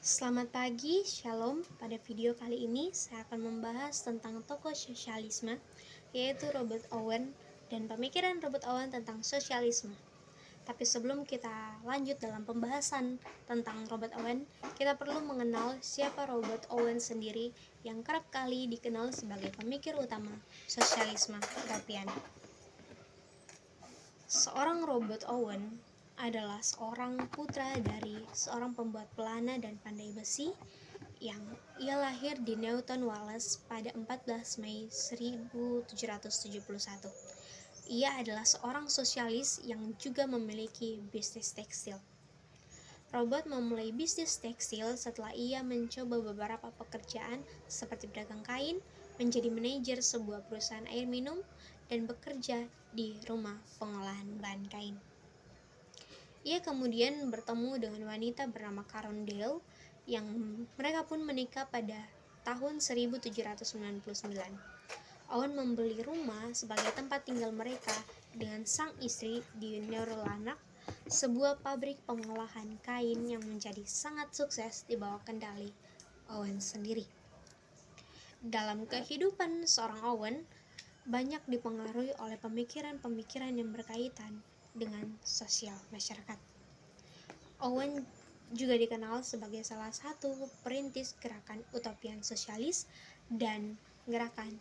Selamat pagi, Shalom. Pada video kali ini saya akan membahas tentang tokoh sosialisme, yaitu Robert Owen dan pemikiran Robert Owen tentang sosialisme. Tapi sebelum kita lanjut dalam pembahasan tentang Robert Owen, kita perlu mengenal siapa Robert Owen sendiri yang kerap kali dikenal sebagai pemikir utama sosialisme European. Seorang Robert Owen adalah seorang putra dari seorang pembuat pelana dan pandai besi yang ia lahir di Newton Wales pada 14 Mei 1771. Ia adalah seorang sosialis yang juga memiliki bisnis tekstil. Robert memulai bisnis tekstil setelah ia mencoba beberapa pekerjaan seperti pedagang kain, menjadi manajer sebuah perusahaan air minum, dan bekerja di rumah pengolahan bahan kain. Ia kemudian bertemu dengan wanita bernama Carondale yang mereka pun menikah pada tahun 1799. Owen membeli rumah sebagai tempat tinggal mereka dengan sang istri di Neurolanak, sebuah pabrik pengolahan kain yang menjadi sangat sukses di bawah kendali Owen sendiri. Dalam kehidupan seorang Owen, banyak dipengaruhi oleh pemikiran-pemikiran yang berkaitan dengan sosial masyarakat. Owen juga dikenal sebagai salah satu perintis gerakan utopian sosialis dan gerakan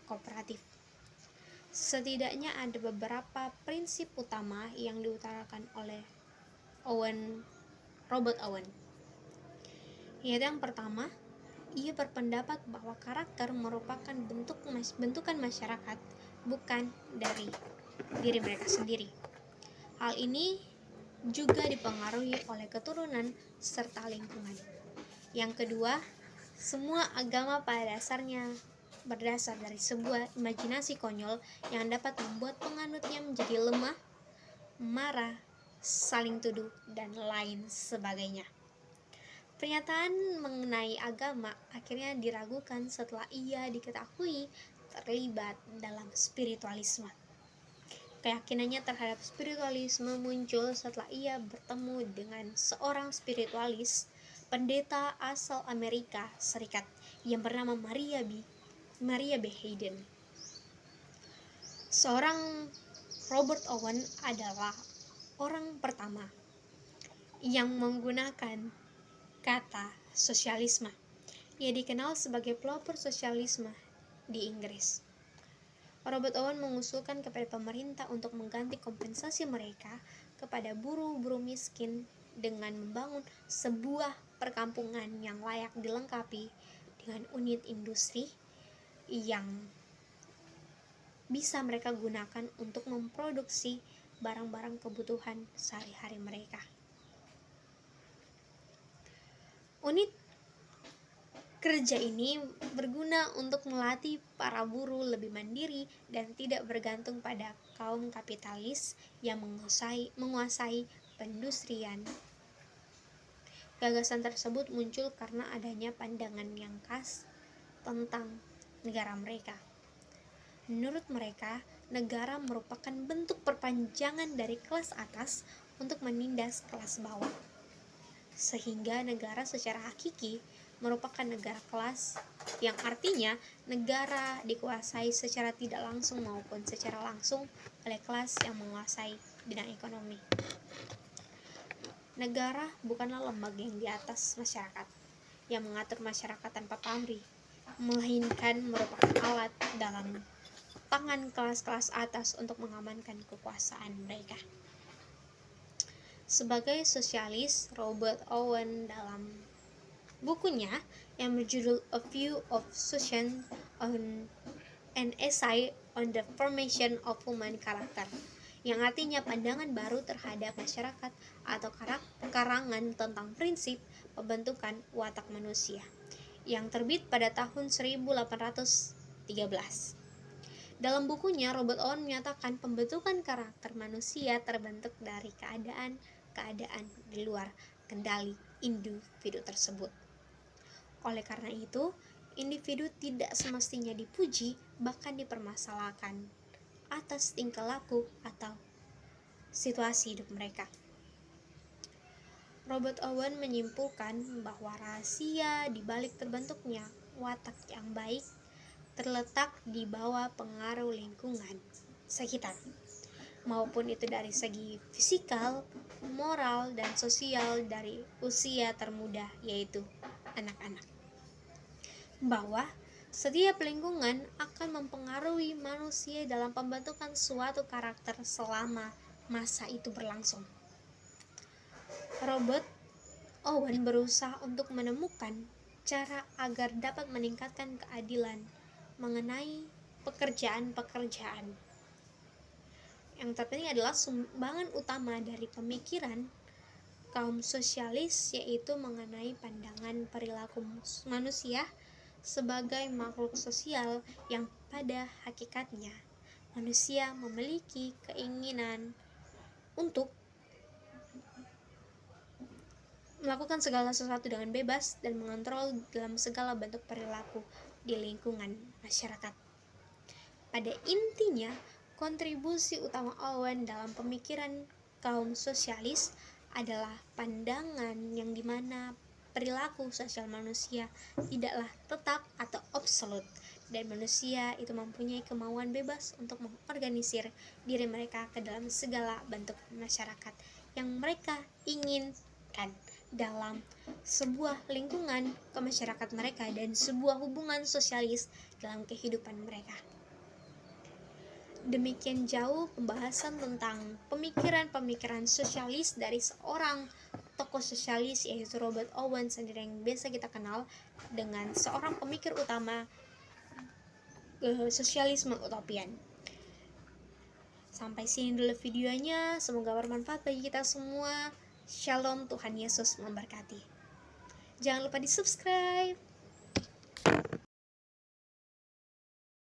kooperatif. Setidaknya ada beberapa prinsip utama yang diutarakan oleh Robert Owen. Yaitu yang pertama, ia berpendapat bahwa karakter merupakan bentukan masyarakat, bukan dari diri mereka sendiri. Hal ini juga dipengaruhi oleh keturunan serta lingkungan. Yang kedua, semua agama pada dasarnya berdasar dari sebuah imajinasi konyol yang dapat membuat penganutnya menjadi lemah, marah, saling tuduh, dan lain sebagainya. Pernyataan mengenai agama akhirnya diragukan setelah ia diketahui terlibat dalam spiritualisme. Keyakinannya terhadap spiritualisme muncul setelah ia bertemu dengan seorang spiritualis pendeta asal Amerika Serikat yang bernama Maria B. Hayden. Seorang Robert Owen adalah orang pertama yang menggunakan kata sosialisme. Ia dikenal sebagai pelopor sosialisme di Inggris. Robert Owen mengusulkan kepada pemerintah untuk mengganti kompensasi mereka kepada buruh-buruh miskin dengan membangun sebuah perkampungan yang layak dilengkapi dengan unit industri yang bisa mereka gunakan untuk memproduksi barang-barang kebutuhan sehari-hari mereka. Unit kerja ini berguna untuk melatih para buruh lebih mandiri dan tidak bergantung pada kaum kapitalis yang menguasai perindustrian. Gagasan tersebut muncul karena adanya pandangan yang khas tentang negara mereka. Menurut mereka, negara merupakan bentuk perpanjangan dari kelas atas untuk menindas kelas bawah, sehingga negara secara hakiki merupakan negara kelas, yang artinya negara dikuasai secara tidak langsung maupun secara langsung oleh kelas yang menguasai bidang ekonomi. Negara bukanlah lembaga yang di atas masyarakat, yang mengatur masyarakat tanpa pamrih, melainkan merupakan alat dalam tangan kelas-kelas atas untuk mengamankan kekuasaan mereka. Sebagai sosialis, Robert Owen dalam bukunya yang berjudul A View of Society on an Essay on the Formation of Human Character, yang artinya pandangan baru terhadap masyarakat atau karangan tentang prinsip pembentukan watak manusia, yang terbit pada tahun 1813. Dalam bukunya, Robert Owen menyatakan pembentukan karakter manusia terbentuk dari keadaan di luar kendali individu tersebut. Oleh karena itu, individu tidak semestinya dipuji, bahkan dipermasalahkan atas tingkah laku atau situasi hidup mereka. Robert Owen menyimpulkan bahwa rahasia di balik terbentuknya watak yang baik terletak di bawah pengaruh lingkungan sekitar, maupun itu dari segi fisikal, moral, dan sosial dari usia termuda, yaitu anak-anak. Bahwa setiap lingkungan akan mempengaruhi manusia dalam pembentukan suatu karakter selama masa itu berlangsung. Robert Owen berusaha untuk menemukan cara agar dapat meningkatkan keadilan mengenai pekerjaan-pekerjaan. Yang terpenting adalah sumbangan utama dari pemikiran kaum sosialis, yaitu mengenai pandangan perilaku manusia sebagai makhluk sosial yang pada hakikatnya manusia memiliki keinginan untuk melakukan segala sesuatu dengan bebas dan mengontrol dalam segala bentuk perilaku di lingkungan masyarakat. Pada intinya, kontribusi utama Owen dalam pemikiran kaum sosialis adalah pandangan yang dimana perilaku sosial manusia tidaklah tetap atau absolut, dan manusia itu mempunyai kemauan bebas untuk mengorganisir diri mereka ke dalam segala bentuk masyarakat yang mereka inginkan dalam sebuah lingkungan ke masyarakat mereka dan sebuah hubungan sosialis dalam kehidupan mereka. Demikian jauh pembahasan tentang pemikiran-pemikiran sosialis dari seorang tokoh sosialis, yaitu Robert Owen sendiri, yang biasa kita kenal dengan seorang pemikir utama sosialisme utopian. Sampai sini dulu videonya, semoga bermanfaat bagi kita semua. Shalom, Tuhan Yesus memberkati. Jangan lupa di subscribe.